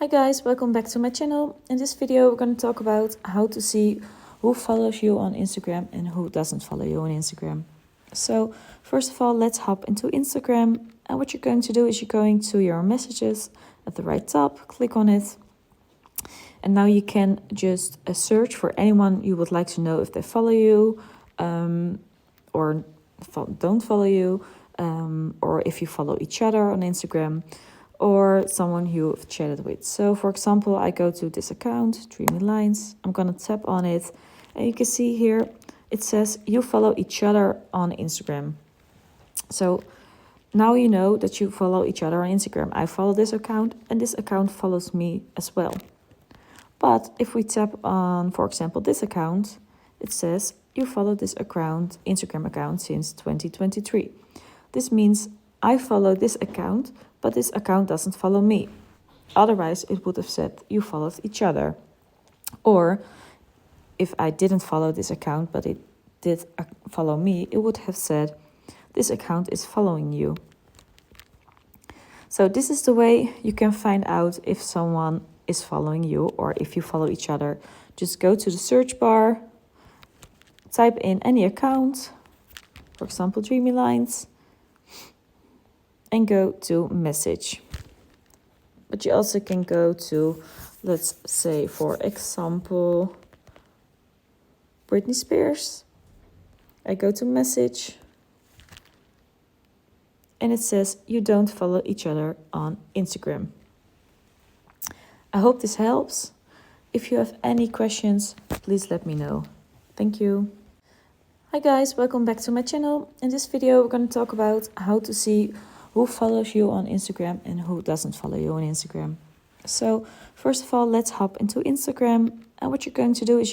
Hi guys, welcome back to my channel. In this video we're going to talk about how to see who follows you on Instagram and who doesn't follow you on Instagram. So first of all, let's hop into Instagram, and what you're going to do is you're going to your messages at the right top, click on it, and now you can just search for anyone you would like to know if they follow you or don't follow you, or if you follow each other on Instagram, or someone you've chatted with. So for example, I go to this account, Dreamy Lines. I'm gonna tap on it, and you can see here it says you follow each other on Instagram. So now you know that you follow each other on Instagram. I follow this account and this account follows me as well. But if we tap on, for example, this account, it says you follow this account, Instagram account, since 2023. This means I follow this account, but this account doesn't follow me. Otherwise, it would have said you followed each other. Or if I didn't follow this account, but it did follow me, it would have said this account is following you. So this is the way you can find out if someone is following you or if you follow each other. Just go to the search bar, type in any account, for example, Dreamy Lines, and go to message. But you also can go to, let's say, for example, Britney Spears. I go to message, and it says you don't follow each other on Instagram. I hope this helps. If you have any questions, please let me know. Thank you. Hi guys, welcome back to my channel. In this video, we're going to talk about how to see who follows you on Instagram and who doesn't follow you on Instagram. So first of all, let's hop into Instagram, and what you're going to do is